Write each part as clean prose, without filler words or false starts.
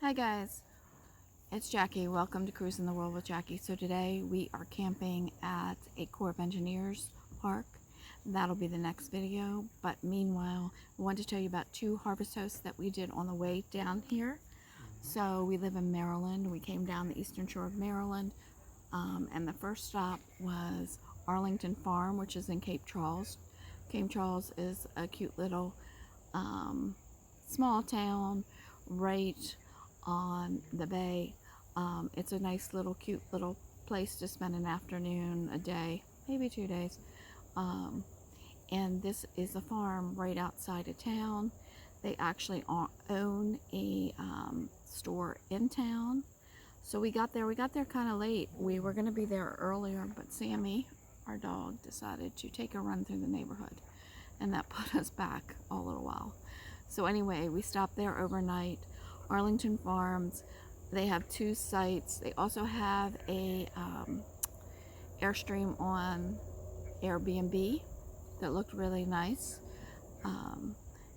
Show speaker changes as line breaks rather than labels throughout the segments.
Hi guys, it's Jackie. Welcome to Cruising the World with Jackie. So today we are camping at a Corps of Engineers park. That'll be the next video, but meanwhile I want to tell you about two harvest hosts that we did on the way down here. So we live in Maryland. We came down the eastern shore of Maryland, and the first stop was Arlington Farm, which is in Cape Charles. Cape Charles is a cute little small town right on the bay. It's a nice little cute little place to spend an afternoon, a day, maybe 2 days. And this is a farm right outside of town. They actually own a store in town. So we got there kind of late. We were going to be there earlier, but Sammy, our dog, decided to take a run through the neighborhood, and that put us back a little while. So anyway, we stopped there overnight. Arlington Farms, they have two sites. They also have a Airstream on Airbnb that looked really nice.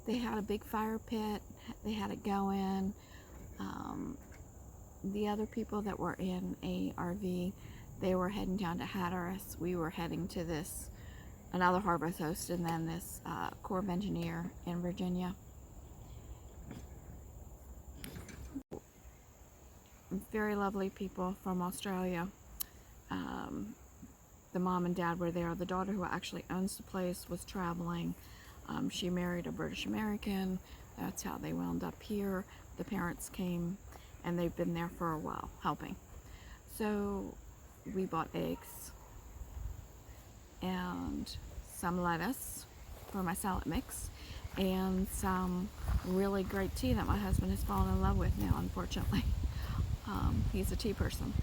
They had a big fire pit. They had it going. The other people that were in a RV, they were heading down to Hatteras. We were heading to this another harvest host, and then this Corps of Engineer in Virginia. Very lovely people from Australia. The mom and dad were there. The daughter, who actually owns the place, was traveling. She married a British American. That's how they wound up here. The parents came, and they've been there for a while helping. So we bought eggs and some lettuce for my salad mix, and some really great tea that my husband has fallen in love with now, unfortunately. He's a tea person.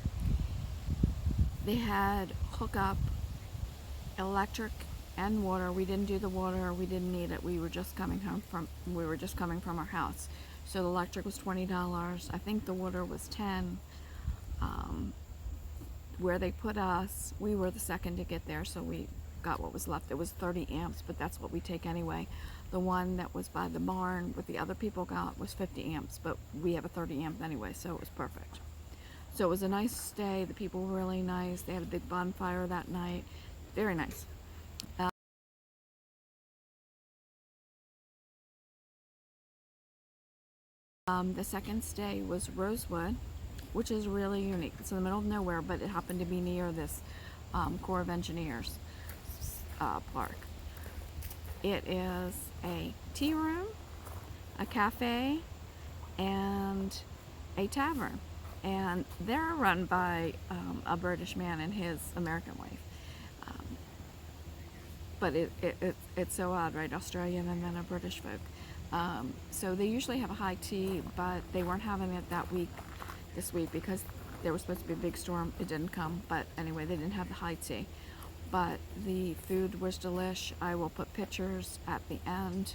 They had hookup, electric and water. We didn't do the water. We didn't need it. We were just coming from our house. So the electric was $20. I think the water was $10. Where they put us, we were the second to get there, so we got what was left. It was 30 amps, but that's what we take anyway. The one that was by the barn, what the other people got, was 50 amps, but we have a 30 amp anyway, so it was perfect. So it was a nice stay. The people were really nice. They had a big bonfire that night. Very nice. The second stay was Rosewood, which is really unique. It's in the middle of nowhere, but it happened to be near this Corps of Engineers park. It is a tea room, a cafe, and a tavern. And they're run by a British man and his American wife. But it's so odd, right? Australian and then a British folk. So they usually have a high tea, but they weren't having it this week, because there was supposed to be a big storm. It didn't come, but anyway, they didn't have the high tea. But the food was delish. I will put pictures at the end.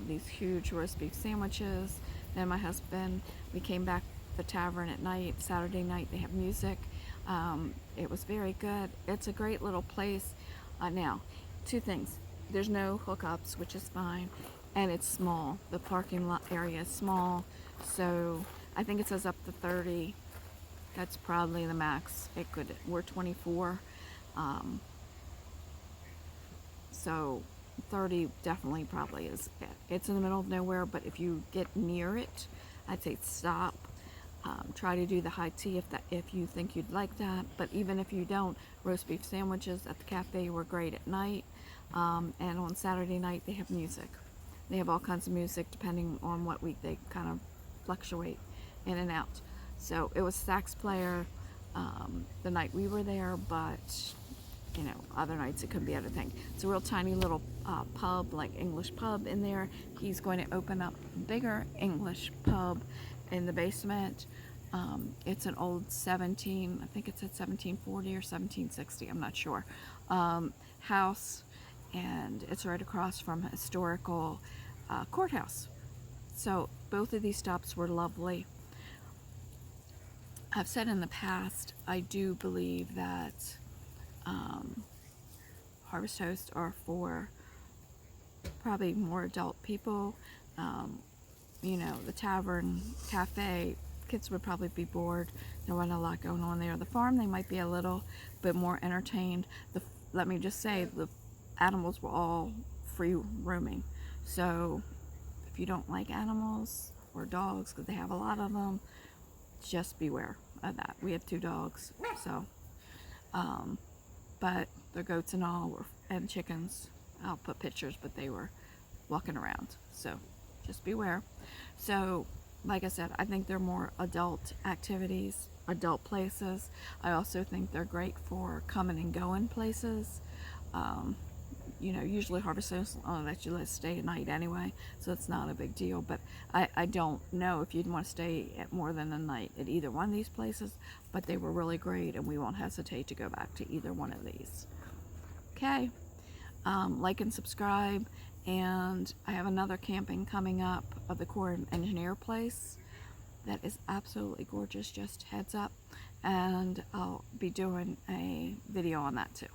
These huge roast beef sandwiches. Then my husband, we came back to the tavern at night. Saturday night they have music. It was very good. It's a great little place. Now, two things. There's no hookups, which is fine, and it's small. The parking lot area is small, so I think it says up to 30. That's probably the max. We're 24. So 30 definitely probably is it. It's in the middle of nowhere, but if you get near it, I'd say stop. Try to do the high tea if you think you'd like that. But even if you don't, roast beef sandwiches at the cafe were great at night. And on Saturday night they have music. They have all kinds of music depending on what week. They kind of fluctuate in and out. So it was sax player the night we were there, but other nights it could be other things. It's a real tiny little pub, like English pub in there. He's going to open up a bigger English pub in the basement. It's an old I think it said 1740 or 1760, I'm not sure, house, and it's right across from a historical courthouse. So both of these stops were lovely. I've said in the past, I do believe that harvest hosts are for probably more adult people. you know, the tavern, cafe, kids would probably be bored. There wasn't a lot going on there. The farm, they might be a little bit more entertained. Let me just say, the animals were all free roaming. So if you don't like animals or dogs, because they have a lot of them, just beware of that. We have 2 dogs, so, but the goats and all were, and chickens. I'll put pictures, but they were walking around. So just beware. So, like I said, I think they're more adult activities, adult places. I also think they're great for coming and going places. You know, usually Harvest Homes let you stay at night anyway, so it's not a big deal. But I don't know if you'd want to stay at more than a night at either one of these places, but they were really great, and we won't hesitate to go back to either one of these. Okay, like and subscribe, and I have another camping coming up of the Corps of Engineer place that is absolutely gorgeous, just heads up, and I'll be doing a video on that too.